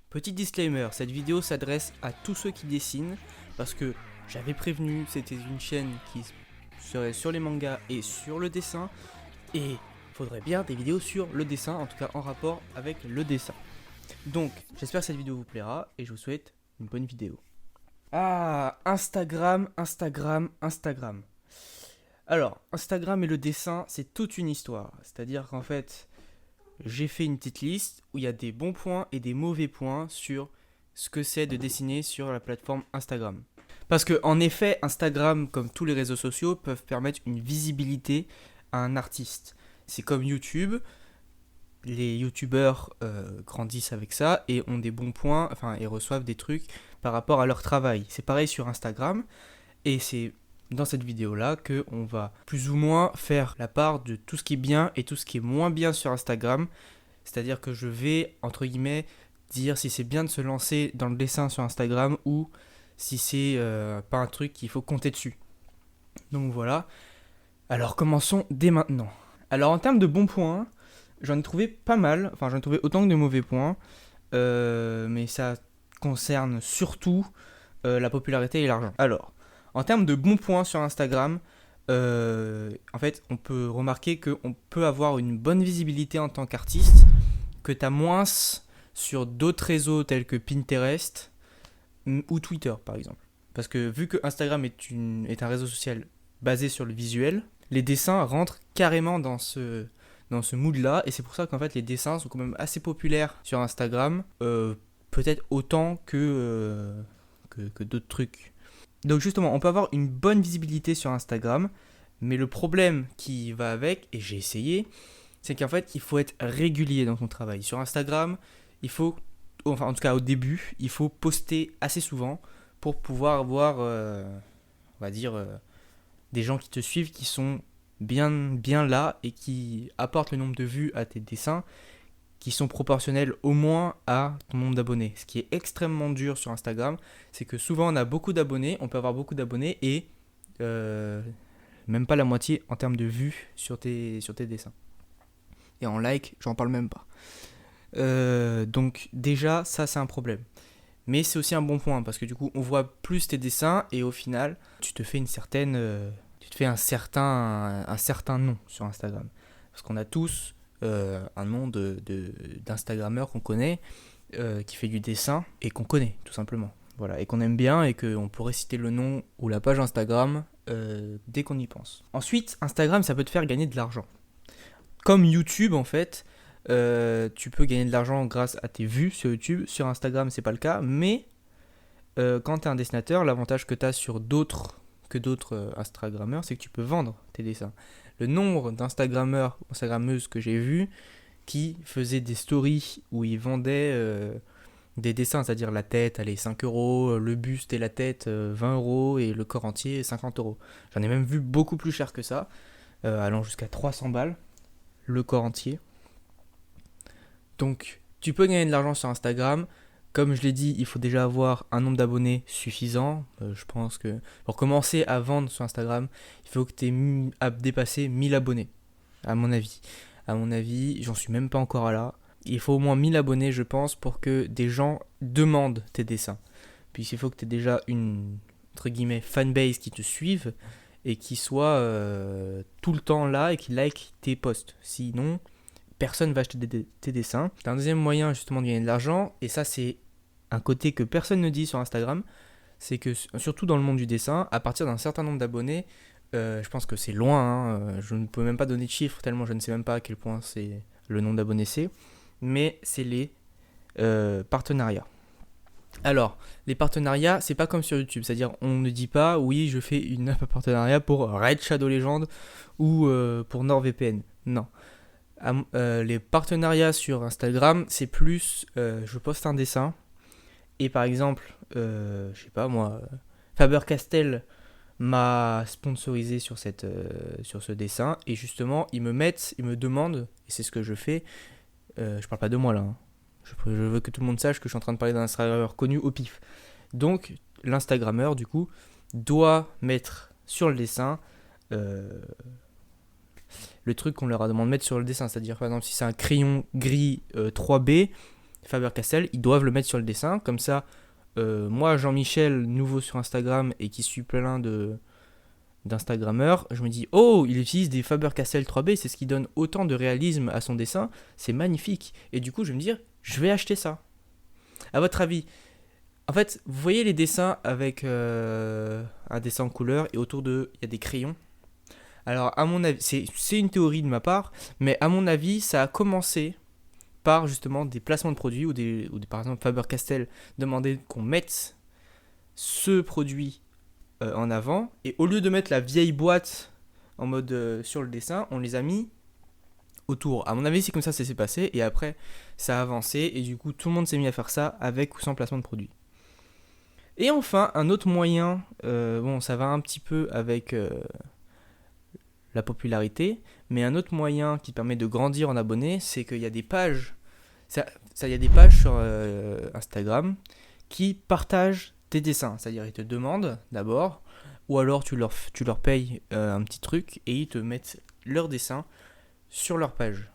Petit disclaimer, cette vidéo s'adresse à tous ceux qui dessinent parce que j'avais prévenu, c'était une chaîne qui serait sur les mangas et sur le dessin et faudrait bien des vidéos sur le dessin, en tout cas en rapport avec le dessin. Donc, j'espère que cette vidéo vous plaira et je vous souhaite une bonne vidéo. Ah, Instagram. Alors, Instagram et le dessin, c'est toute une histoire. C'est-à-dire qu'en fait, j'ai fait une petite liste où il y a des bons points et des mauvais points sur ce que c'est de dessiner sur la plateforme Instagram. Parce que en effet, Instagram, comme tous les réseaux sociaux, peuvent permettre une visibilité à un artiste. C'est comme YouTube, les youtubeurs grandissent avec ça et ont des bons points, enfin, et reçoivent des trucs par rapport à leur travail. C'est pareil sur Instagram, et c'est dans cette vidéo-là qu'on va plus ou moins faire la part de tout ce qui est bien et tout ce qui est moins bien sur Instagram. C'est-à-dire que je vais, entre guillemets, dire si c'est bien de se lancer dans le dessin sur Instagram ou si c'est pas un truc qu'il faut compter dessus. Donc voilà. Alors commençons dès maintenant. Alors en termes de bons points, j'en ai trouvé pas mal. Enfin, j'en ai trouvé autant que de mauvais points. Mais ça concerne surtout la popularité et l'argent. Alors, en termes de bons points sur Instagram, en fait, on peut remarquer qu'on peut avoir une bonne visibilité en tant qu'artiste, que tu as moins sur d'autres réseaux tels que Pinterest ou Twitter, par exemple. Parce que vu que Instagram est un réseau social basé sur le visuel, les dessins rentrent carrément dans ce mood-là, et c'est pour ça qu'en fait les dessins sont quand même assez populaires sur Instagram, peut-être autant que d'autres trucs. Donc justement, on peut avoir une bonne visibilité sur Instagram, mais le problème qui va avec, et j'ai essayé, c'est qu'en fait, il faut être régulier dans son travail. Sur Instagram, il faut, enfin en tout cas au début, il faut poster assez souvent pour pouvoir avoir, on va dire, des gens qui te suivent, qui sont bien là et qui apportent le nombre de vues à tes dessins qui sont proportionnels au moins à ton nombre d'abonnés. Ce qui est extrêmement dur sur Instagram, c'est que souvent on a beaucoup d'abonnés, on peut avoir beaucoup d'abonnés et même pas la moitié en termes de vues sur tes dessins. Et en like, j'en parle même pas. Donc déjà, ça c'est un problème. Mais c'est aussi un bon point parce que du coup, on voit plus tes dessins et au final, tu te fais un certain nom sur Instagram. Parce qu'on a tous un nom d'Instagrammeur qu'on connaît, qui fait du dessin et qu'on connaît tout simplement. Voilà, et qu'on aime bien et qu'on pourrait citer le nom ou la page Instagram dès qu'on y pense. Ensuite, Instagram, ça peut te faire gagner de l'argent. Comme YouTube en fait, tu peux gagner de l'argent grâce à tes vues sur YouTube. Sur Instagram, c'est pas le cas, mais quand tu es un dessinateur, l'avantage que tu as sur d'autres Instagrammeurs, c'est que tu peux vendre tes dessins. Le nombre d'Instagrammeurs, Instagrammeuses que j'ai vu qui faisaient des stories où ils vendaient des dessins, c'est-à-dire la tête, allez, 5 euros, le buste et la tête, 20 euros, et le corps entier, 50 euros. J'en ai même vu beaucoup plus cher que ça, allant jusqu'à 300 balles, le corps entier. Donc, tu peux gagner de l'argent sur Instagram. Comme je l'ai dit, il faut déjà avoir un nombre d'abonnés suffisant. Je pense que pour commencer à vendre sur Instagram, il faut que tu aies dépassé 1000 abonnés, à mon avis. À mon avis, j'en suis même pas encore là. Il faut au moins 1000 abonnés, je pense, pour que des gens demandent tes dessins. Puis il faut que tu aies déjà une, entre guillemets, fanbase qui te suive et qui soit tout le temps là et qui like tes posts. Sinon, personne va acheter tes dessins. C'est un deuxième moyen justement de gagner de l'argent, et ça c'est un côté que personne ne dit sur Instagram, c'est que surtout dans le monde du dessin, à partir d'un certain nombre d'abonnés, je pense que c'est loin, hein, je ne peux même pas donner de chiffres tellement je ne sais même pas à quel point c'est le nombre d'abonnés c'est, mais c'est les partenariats. Alors, les partenariats, c'est pas comme sur YouTube, c'est-à-dire on ne dit pas oui je fais un partenariat pour Raid Shadow Legends ou pour NordVPN. Non. Les partenariats sur Instagram, c'est plus je poste un dessin et par exemple, je sais pas moi, Faber-Castell m'a sponsorisé sur ce dessin et justement ils me demandent, et c'est ce que je fais, je parle pas de moi là, hein. Je veux que tout le monde sache que je suis en train de parler d'un Instagrammeur connu au pif. Donc l'Instagrammeur du coup doit mettre sur le dessin le truc qu'on leur a demandé de mettre sur le dessin. C'est-à-dire, par exemple, si c'est un crayon gris 3B, Faber-Castell, ils doivent le mettre sur le dessin. Comme ça, moi, Jean-Michel, nouveau sur Instagram et qui suis plein d'Instagrammeurs, je me dis, oh, il utilise des Faber-Castell 3B, c'est ce qui donne autant de réalisme à son dessin, c'est magnifique. Et du coup, je vais me dire, je vais acheter ça. À votre avis, en fait, vous voyez les dessins avec un dessin en couleur et autour de, il y a des crayons. Alors, à mon avis, c'est une théorie de ma part, mais à mon avis, ça a commencé par justement des placements de produits par exemple Faber-Castell demandait qu'on mette ce produit en avant, et au lieu de mettre la vieille boîte en mode sur le dessin, on les a mis autour. À mon avis, c'est comme ça s'est passé, et après, ça a avancé, et du coup, tout le monde s'est mis à faire ça avec ou sans placement de produit. Et enfin, un autre moyen, bon, ça va un petit peu avec la popularité, mais un autre moyen qui permet de grandir en abonnés, c'est qu'il y a des pages, il y a des pages sur Instagram qui partagent tes dessins, c'est-à-dire ils te demandent d'abord, ou alors tu leur payes un petit truc et ils te mettent leurs dessins sur leur page.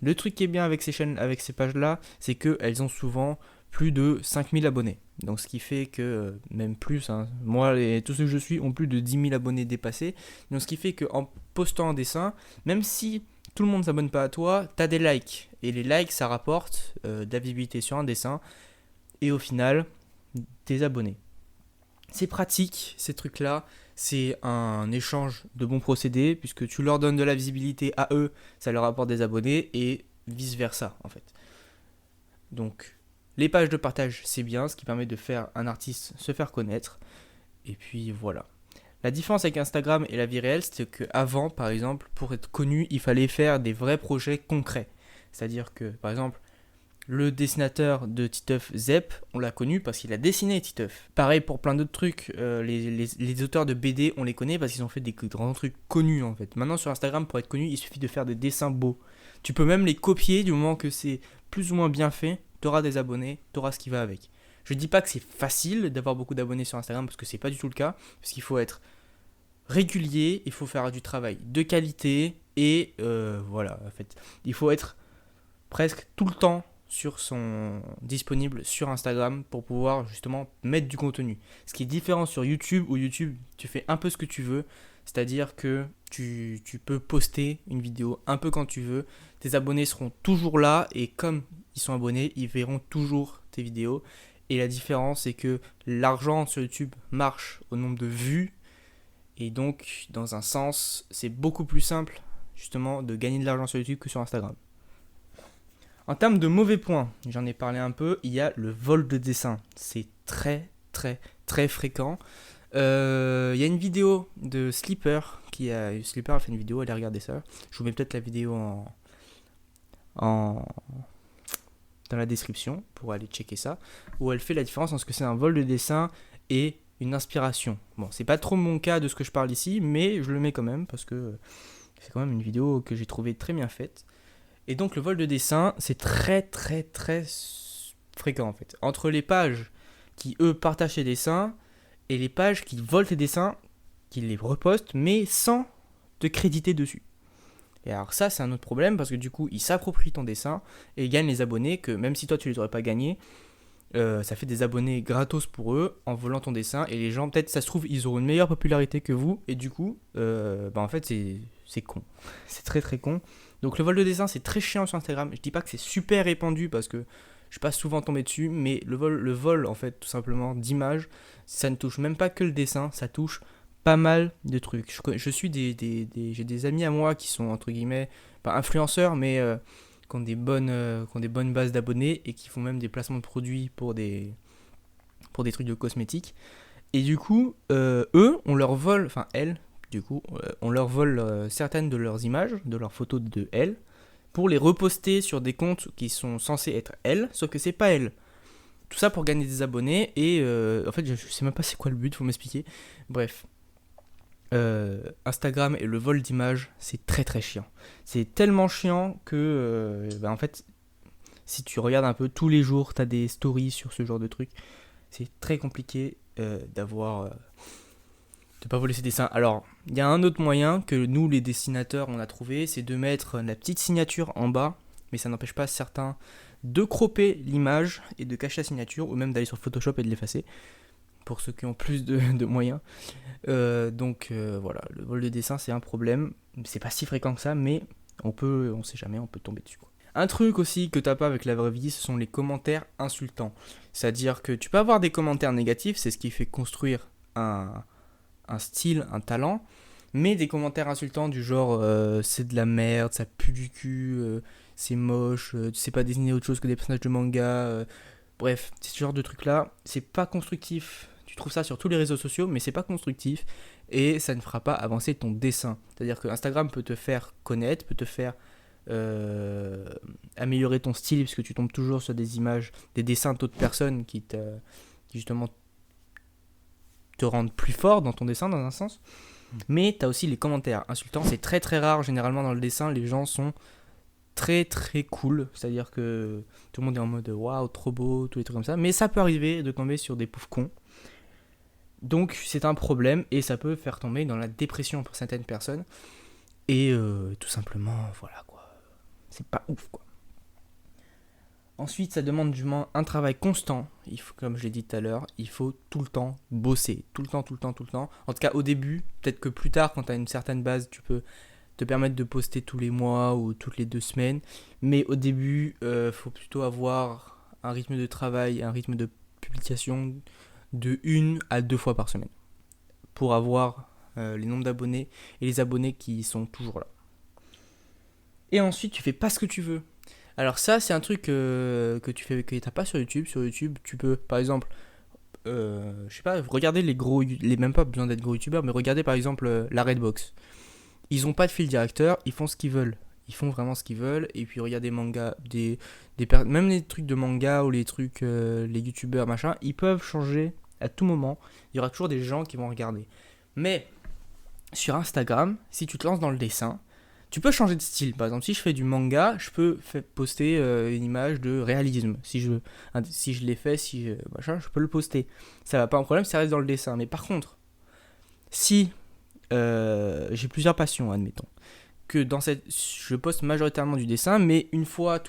Le truc qui est bien avec ces chaînes, avec ces pages-là, c'est qu'elles ont souvent plus de 5000 abonnés. Donc ce qui fait que, même plus, hein, moi et tous ceux que je suis ont plus de 10 000 abonnés dépassés. Donc ce qui fait qu'en postant un dessin, même si tout le monde ne s'abonne pas à toi, tu as des likes. Et les likes, ça rapporte de la visibilité sur un dessin. Et au final, des abonnés. C'est pratique, ces trucs-là. C'est un échange de bons procédés, puisque tu leur donnes de la visibilité à eux, ça leur apporte des abonnés, et vice-versa, en fait. Donc, les pages de partage, c'est bien, ce qui permet de faire un artiste se faire connaître. Et puis, voilà. La différence avec Instagram et la vie réelle, c'est qu'avant, par exemple, pour être connu, il fallait faire des vrais projets concrets. C'est-à-dire que, par exemple, le dessinateur de Titeuf, Zep, on l'a connu parce qu'il a dessiné Titeuf. Pareil pour plein d'autres trucs, les auteurs de BD, on les connaît parce qu'ils ont fait des grands trucs connus en fait. Maintenant sur Instagram, pour être connu, il suffit de faire des dessins beaux. Tu peux même les copier du moment que c'est plus ou moins bien fait, tu auras des abonnés, tu auras ce qui va avec. Je dis pas que c'est facile d'avoir beaucoup d'abonnés sur Instagram parce que c'est pas du tout le cas, parce qu'il faut être régulier, il faut faire du travail de qualité et voilà, en fait, il faut être presque tout le temps disponible sur Instagram pour pouvoir justement mettre du contenu. Ce qui est différent sur YouTube, où YouTube, tu fais un peu ce que tu veux, c'est-à-dire que tu peux poster une vidéo un peu quand tu veux, tes abonnés seront toujours là, et comme ils sont abonnés, ils verront toujours tes vidéos. Et la différence, c'est que l'argent sur YouTube marche au nombre de vues, et donc, dans un sens, c'est beaucoup plus simple, justement, de gagner de l'argent sur YouTube que sur Instagram. En termes de mauvais points, j'en ai parlé un peu, il y a le vol de dessin. C'est très, très, très fréquent. Il y a une vidéo de Sleeper, Sleeper a fait une vidéo, allez regarder ça. Je vous mets peut-être la vidéo dans la description pour aller checker ça, où elle fait la différence entre ce que c'est un vol de dessin et une inspiration. Bon, c'est pas trop mon cas de ce que je parle ici, mais je le mets quand même parce que c'est quand même une vidéo que j'ai trouvée très bien faite. Et donc le vol de dessin, c'est très très très fréquent en fait. Entre les pages qui eux partagent tes dessins et les pages qui volent tes dessins, qui les repostent mais sans te créditer dessus. Et alors ça c'est un autre problème parce que du coup ils s'approprient ton dessin et ils gagnent les abonnés que même si toi tu les aurais pas gagnés, ça fait des abonnés gratos pour eux en volant ton dessin, et les gens peut-être ça se trouve ils auront une meilleure popularité que vous, et du coup en fait c'est con. C'est très très con. Donc le vol de dessin c'est très chiant sur Instagram. Je dis pas que c'est super répandu parce que je suis pas souvent tombé dessus, mais le vol en fait tout simplement d'images, ça ne touche même pas que le dessin, ça touche pas mal de trucs. Je suis j'ai des amis à moi qui sont entre guillemets pas influenceurs, mais qui ont des bonnes bases d'abonnés et qui font même des placements de produits pour des trucs de cosmétiques. Et du coup, eux, on leur vole, enfin elles, du coup, on leur vole certaines de leurs images, de leurs photos de elles, pour les reposter sur des comptes qui sont censés être elles, sauf que c'est pas elles. Tout ça pour gagner des abonnés, et en fait, je sais même pas c'est quoi le but, faut m'expliquer. Bref. Instagram et le vol d'images, c'est très très chiant. C'est tellement chiant que, en fait, si tu regardes un peu tous les jours, t'as des stories sur ce genre de trucs. C'est très compliqué de pas voler ses dessins. Alors, il y a un autre moyen que nous, les dessinateurs, on a trouvé, c'est de mettre la petite signature en bas, mais ça n'empêche pas certains de cropper l'image et de cacher la signature, ou même d'aller sur Photoshop et de l'effacer, pour ceux qui ont plus de moyens. Voilà, le vol de dessin c'est un problème, c'est pas si fréquent que ça, mais on sait jamais, on peut tomber dessus, quoi. Un truc aussi que t'as pas avec la vraie vie, ce sont les commentaires insultants. C'est-à-dire que tu peux avoir des commentaires négatifs, c'est ce qui fait construire un style, un talent, mais des commentaires insultants du genre c'est de la merde, ça pue du cul, c'est moche, tu sais pas dessiner autre chose que des personnages de manga, bref, ce genre de trucs là, c'est pas constructif. Tu trouves ça sur tous les réseaux sociaux, mais c'est pas constructif et ça ne fera pas avancer ton dessin. C'est-à-dire que Instagram peut te faire connaître, peut te faire améliorer ton style, puisque tu tombes toujours sur des images, des dessins d'autres personnes qui justement te rendent plus fort dans ton dessin dans un sens. Mais tu as aussi les commentaires insultants, c'est très très rare généralement dans le dessin, les gens sont très très cool, c'est-à-dire que tout le monde est en mode waouh, trop beau, tous les trucs comme ça, mais ça peut arriver de tomber sur des pauvres cons. Donc c'est un problème et ça peut faire tomber dans la dépression pour certaines personnes. Et tout simplement, voilà quoi, c'est pas ouf quoi. Ensuite, ça demande du moins un travail constant. Il faut, comme je l'ai dit tout à l'heure, il faut tout le temps bosser. Tout le temps. En tout cas, au début, peut-être que plus tard, quand tu as une certaine base, tu peux te permettre de poster tous les mois ou toutes les 2 semaines. Mais au début, faut plutôt avoir un rythme de travail, un rythme de publication de 1 à 2 fois par semaine. Pour avoir les nombres d'abonnés et les abonnés qui sont toujours là. Et ensuite, tu fais pas ce que tu veux. Alors ça, c'est un truc que tu fais, que t'as pas sur YouTube. Sur YouTube, tu peux, par exemple, je sais pas, regarder même pas besoin d'être gros youtubeurs, mais regardez par exemple la Redbox. Ils ont pas de fil directeur, ils font ce qu'ils veulent. Ils font vraiment ce qu'ils veulent. Et puis regarder des mangas, même les trucs de manga ou les trucs, les youtubeurs, machin, ils peuvent changer à tout moment. Il y aura toujours des gens qui vont regarder. Mais sur Instagram, si tu te lances dans le dessin, tu peux changer de style. Par exemple, si je fais du manga, je peux poster une image de réalisme. Si je l'ai fait, je peux le poster. Ça va pas un problème, ça reste dans le dessin. Mais par contre, si j'ai plusieurs passions, admettons, que je poste majoritairement du dessin, mais une fois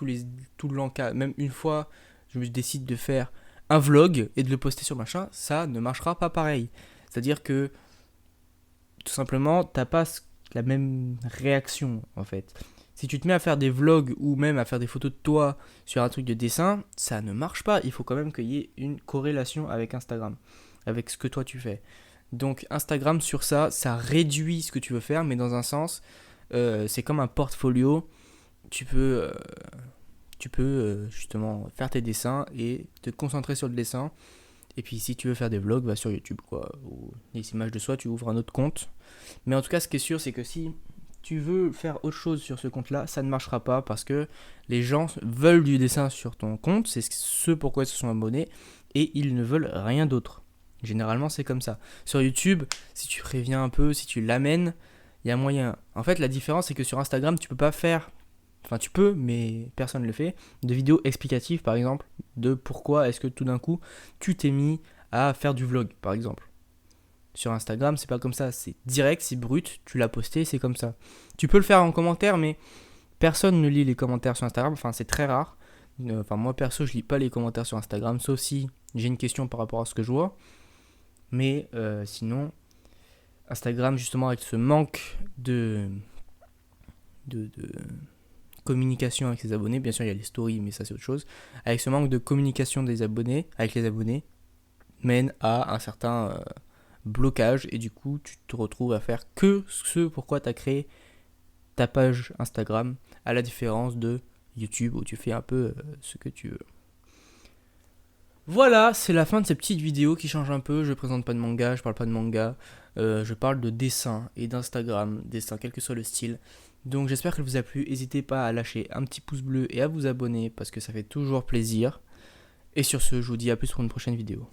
même une fois, je me décide de faire un vlog et de le poster sur machin, ça ne marchera pas pareil. C'est-à-dire que tout simplement, t'as pas la même réaction en fait. Si tu te mets à faire des vlogs ou même à faire des photos de toi sur un truc de dessin, ça ne marche pas. Il faut quand même qu'il y ait une corrélation avec Instagram, avec ce que toi tu fais. Donc Instagram sur ça réduit ce que tu veux faire, mais dans un sens, c'est comme un portfolio. Tu peux justement faire tes dessins et te concentrer sur le dessin. Et puis si tu veux faire des vlogs, va sur YouTube quoi, ou des images de soi, tu ouvres un autre compte. Mais en tout cas, ce qui est sûr, c'est que si tu veux faire autre chose sur ce compte-là, ça ne marchera pas parce que les gens veulent du dessin sur ton compte, c'est ce pourquoi ils se sont abonnés, et ils ne veulent rien d'autre. Généralement, c'est comme ça. Sur YouTube, si tu préviens un peu, si tu l'amènes, il y a moyen. En fait, la différence, c'est que sur Instagram, tu peux pas faire... Enfin, tu peux, mais personne ne le fait. De vidéos explicatives, par exemple, de pourquoi est-ce que tout d'un coup, tu t'es mis à faire du vlog, par exemple. Sur Instagram, c'est pas comme ça. C'est direct, c'est brut, tu l'as posté, c'est comme ça. Tu peux le faire en commentaire, mais personne ne lit les commentaires sur Instagram. Enfin, c'est très rare. Enfin, moi, perso, je lis pas les commentaires sur Instagram, sauf si j'ai une question par rapport à ce que je vois. Mais sinon, Instagram, justement, avec ce manque de communication avec ses abonnés, bien sûr il y a les stories mais ça c'est autre chose, avec ce manque de communication des abonnés avec les abonnés mène à un certain blocage et du coup tu te retrouves à faire que ce pourquoi tu as créé ta page Instagram, à la différence de YouTube où tu fais un peu ce que tu veux. Voilà, c'est la fin de cette petite vidéo qui change un peu. Je présente pas de manga, je parle pas de manga, je parle de dessin et d'Instagram, dessin quel que soit le style. Donc j'espère qu'elle vous a plu, n'hésitez pas à lâcher un petit pouce bleu et à vous abonner parce que ça fait toujours plaisir. Et sur ce, je vous dis à plus pour une prochaine vidéo.